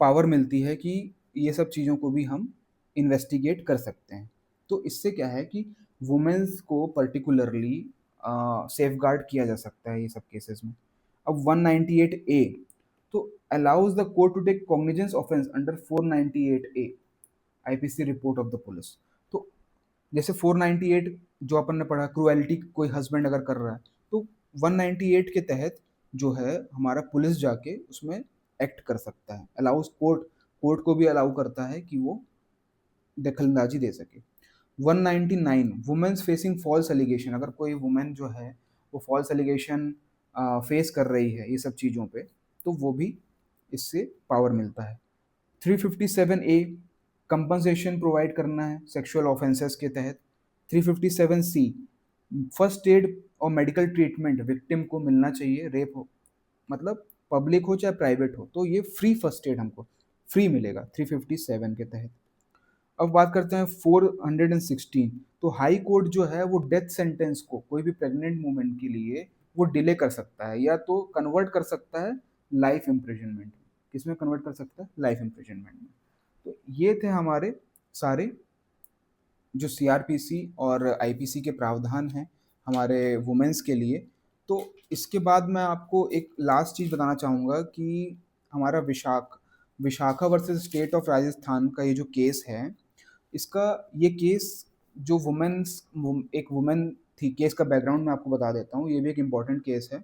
पावर मिलती है कि ये सब चीज़ों को भी हम इन्वेस्टिगेट कर सकते हैं। तो इससे क्या है कि वुमेन्स को पर्टिकुलरली सेफ गार्ड किया जा सकता है ये सब केसेस में। अब 198 ए, तो allows the court to take cognizance offence under 498 A IPC report of the police. तो जैसे 498 जो अपन ने पढ़ा, क्रुएलिटी कोई हस्बैंड अगर कर रहा है, तो 198 के तहत जो है हमारा पुलिस जाके उसमें एक्ट कर सकता है, अलाउज कोर्ट, कोर्ट को भी अलाउ करता है कि वो दखलंदाजी दे सके। 199 वुमेन्स फेसिंग फॉल्स एलिगेशन, अगर कोई वुमेन जो है वो फॉल्स एलिगेशन फेस कर रही है ये सब चीज़ों पे, तो वो भी इससे पावर मिलता है। 357 ए कंपनसेशन प्रोवाइड करना है सेक्सुअल ऑफेंसेस के तहत। 357 सी फर्स्ट एड और मेडिकल ट्रीटमेंट विक्टिम को मिलना चाहिए, रेप हो मतलब पब्लिक हो चाहे प्राइवेट हो, तो ये फ्री फर्स्ट एड हमको फ्री मिलेगा 357 के तहत। अब बात करते हैं 416, तो हाई कोर्ट जो है वो डेथ सेंटेंस को कोई भी प्रेग्नेंट वुमेन के लिए वो डिले कर सकता है या तो कन्वर्ट कर सकता है लाइफ इम्प्रिजनमेंट, किसमें कन्वर्ट कर सकता है, लाइफ इम्प्रिजनमेंट में। तो ये थे हमारे सारे जो सीआरपीसी और आईपीसी के प्रावधान हैं हमारे वुमेन्स के लिए। तो इसके बाद मैं आपको एक लास्ट चीज़ बताना चाहूँगा कि हमारा Vishakha versus state of Rajasthan का ये जो केस है, इसका ये केस जो एक वुमेन थी, केस का बैकग्राउंड मैं आपको बता देता हूँ, ये भी एक इम्पॉर्टेंट केस है।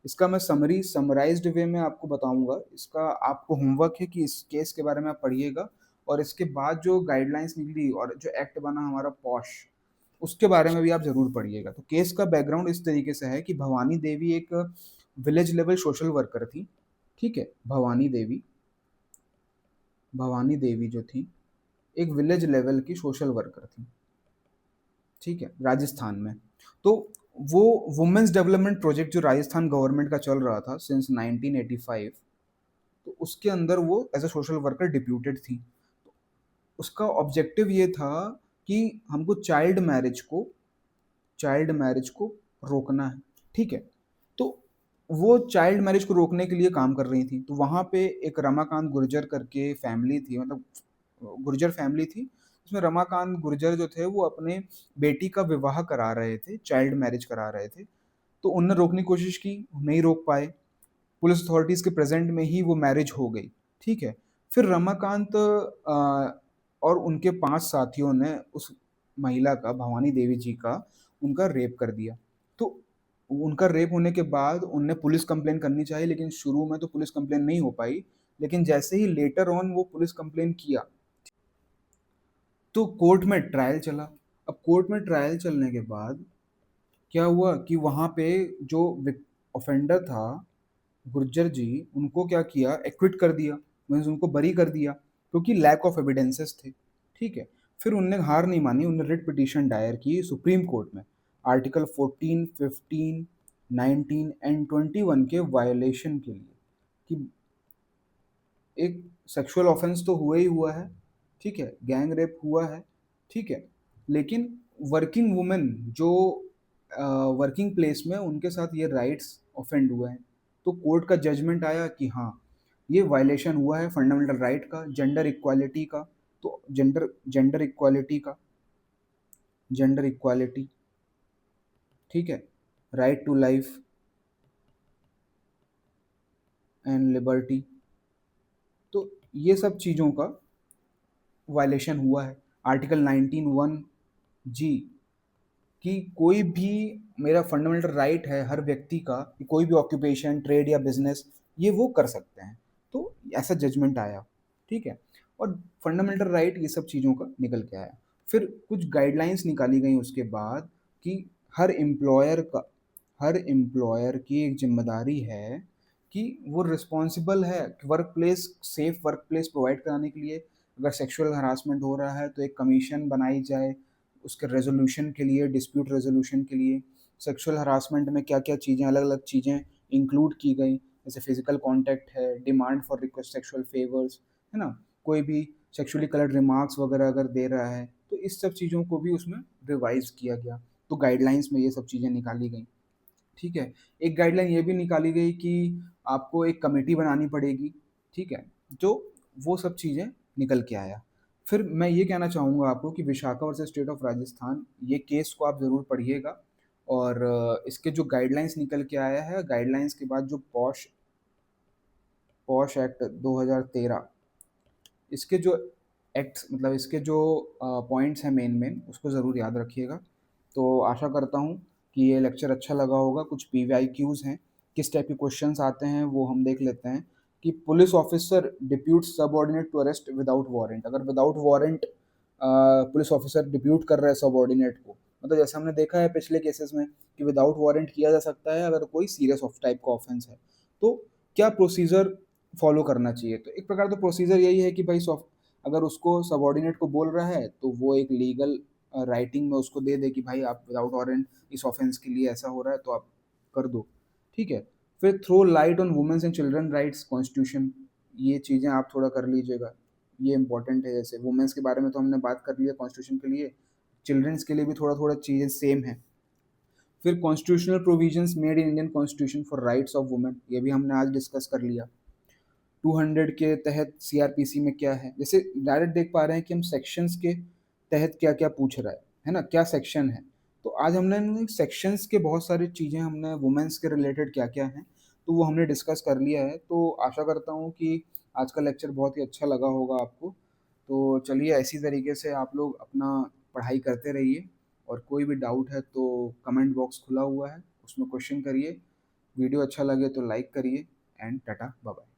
इसका मैं समराइज्ड वे में आपको बताऊंगा। इसका आपको होमवर्क है कि इस केस के बारे में आप पढ़िएगा, और इसके बाद जो गाइडलाइंस निकली और जो एक्ट बना हमारा पॉश, उसके बारे में भी आप जरूर पढ़िएगा। तो केस का बैकग्राउंड इस तरीके से है कि भवानी देवी एक विलेज लेवल सोशल वर्कर थी। ठीक है, भवानी देवी जो थी एक विलेज लेवल की सोशल वर्कर थी, ठीक है, राजस्थान में। तो वो वुमेन्स डेवलपमेंट प्रोजेक्ट जो राजस्थान गवर्नमेंट का चल रहा था सिंस 1985, तो उसके अंदर वो as a social worker deputed थी। तो उसका ऑब्जेक्टिव ये था कि हमको चाइल्ड मैरिज को रोकना है। ठीक है, तो वो चाइल्ड मैरिज को रोकने के लिए काम कर रही थी। तो वहाँ पे एक रमाकांत गुर्जर करके फैमिली थी, मतलब गुर्जर फैमिली थी। उसमें रमाकांत गुर्जर जो थे वो अपने बेटी का विवाह करा रहे थे, चाइल्ड मैरिज करा रहे थे। तो उनने रोकने की कोशिश की, नहीं रोक पाए। पुलिस अथॉरिटीज़ के प्रेजेंट में ही वो मैरिज हो गई। ठीक है, फिर रमाकांत और उनके 5 साथियों ने उस महिला का, भवानी देवी जी का, उनका रेप कर दिया। तो उनका रेप होने के बाद उनने पुलिस कंप्लेन करनी चाहिए, लेकिन शुरू में तो पुलिस कंप्लेन नहीं हो पाई। लेकिन जैसे ही लेटर ऑन वो पुलिस कंप्लेन किया, तो कोर्ट में ट्रायल चला। अब कोर्ट में ट्रायल चलने के बाद क्या हुआ कि वहाँ पे जो ऑफेंडर था गुर्जर जी, उनको क्या किया, एक्विट कर दिया, मीन्स उनको बरी कर दिया, क्योंकि लैक ऑफ एविडेंसेस थे। ठीक है, फिर उनने हार नहीं मानी, उन्होंने रिट पिटीशन दायर की सुप्रीम कोर्ट में आर्टिकल 14, 15, 19 एंड 21 के वायलेशन के लिए, कि एक सेक्सुअल ऑफेंस तो हुआ ही हुआ है, ठीक है, गैंग रेप हुआ है, ठीक है, लेकिन वर्किंग वुमेन जो वर्किंग प्लेस में, उनके साथ ये राइट्स ऑफेंड हुए हैं। तो कोर्ट का जजमेंट आया कि हाँ, ये वायलेशन हुआ है फंडामेंटल राइट का, जेंडर इक्वालिटी का। तो जेंडर इक्वालिटी, ठीक है, right to life and liberty, तो ये सब चीज़ों का वायलेशन हुआ है। आर्टिकल 19(1) जी, कि कोई भी, मेरा फंडामेंटल राइट है हर व्यक्ति का कि कोई भी ऑक्यूपेशन, ट्रेड या बिजनेस ये वो कर सकते हैं। तो ऐसा जजमेंट आया, ठीक है, और फंडामेंटल राइट ये सब चीज़ों का निकल के आया। फिर कुछ गाइडलाइंस निकाली गई उसके बाद कि हर एम्प्लॉयर की एक जिम्मेदारी है कि वो रिस्पॉन्सिबल है work place, safe work place provide कराने के लिए। अगर सेक्सुअल हरासमेंट हो रहा है तो एक कमीशन बनाई जाए उसके रेजोल्यूशन के लिए, डिस्प्यूट रेजोल्यूशन के लिए। सेक्सुअल हरासमेंट में क्या क्या चीज़ें, अलग अलग चीज़ें इंक्लूड की गई, जैसे फिजिकल कांटेक्ट है, demand for request sexual favours, है ना, कोई भी सेक्सुअली कलर्ड रिमार्क्स वगैरह अगर दे रहा है, तो इस सब चीज़ों को भी उसमें रिवाइज किया गया। तो गाइडलाइंस में ये सब चीज़ें निकाली गई। ठीक है, एक गाइडलाइन ये भी निकाली गई कि आपको एक कमेटी बनानी पड़ेगी। ठीक है, तो वो सब चीज़ें निकल के आया। फिर मैं ये कहना चाहूँगा आपको कि Vishakha versus state of Rajasthan, ये केस को आप ज़रूर पढ़िएगा। और इसके जो गाइडलाइंस निकल के आया है, गाइडलाइंस के बाद जो पॉश पॉश एक्ट 2013, इसके जो एक्ट्स, मतलब इसके जो पॉइंट्स हैं मेन मेन, उसको ज़रूर याद रखिएगा। तो आशा करता हूँ कि ये लेक्चर अच्छा लगा होगा। कुछ पीवाईक्यूज़ हैं, किस टाइप के क्वेश्चंस आते हैं वो हम देख लेते हैं। कि police officer depute subordinate to arrest without warrant, अगर without warrant police officer depute कर रहा है सबऑर्डिनेट को, मतलब जैसे हमने देखा है पिछले केसेस में कि विदाउट वारंट किया जा सकता है अगर कोई सीरियस ऑफ टाइप का ऑफेंस है। तो क्या प्रोसीजर फॉलो करना चाहिए? तो एक प्रकार तो प्रोसीजर यही है कि भाई अगर उसको सबऑर्डिनेट को बोल रहा है तो वो एक लीगल राइटिंग में उसको दे दे कि भाई आप विदाउट वारंट इस ऑफेंस के लिए ऐसा हो रहा है तो आप कर दो। ठीक है, फिर throw light on women's and children rights constitution, ये चीज़ें आप थोड़ा कर लीजिएगा, ये इंपॉर्टेंट है। जैसे वुमेन्स के बारे में तो हमने बात कर लिया कॉन्स्टिट्यूशन के लिए, चिल्ड्रंस के लिए भी थोड़ा थोड़ा चीज़ें सेम है। फिर constitutional provisions made in Indian constitution for rights of women, ये भी हमने आज डिस्कस कर लिया। 200 के तहत सीआरपीसी में क्या है, जैसे डायरेक्ट देख पा रहे हैं कि हम सेक्शंस के तहत क्या क्या पूछ रहा है ना, क्या सेक्शन है। तो आज हमने सेक्शंस के बहुत सारी चीज़ें, हमने वुमेन्स के रिलेटेड क्या क्या हैं तो वो हमने डिस्कस कर लिया है। तो आशा करता हूँ कि आज का लेक्चर बहुत ही अच्छा लगा होगा आपको। तो चलिए, ऐसी तरीके से आप लोग अपना पढ़ाई करते रहिए, और कोई भी डाउट है तो कमेंट बॉक्स खुला हुआ है, उसमें क्वेश्चन करिए। वीडियो अच्छा लगे तो लाइक करिए, एंड टाटा बाय बाय।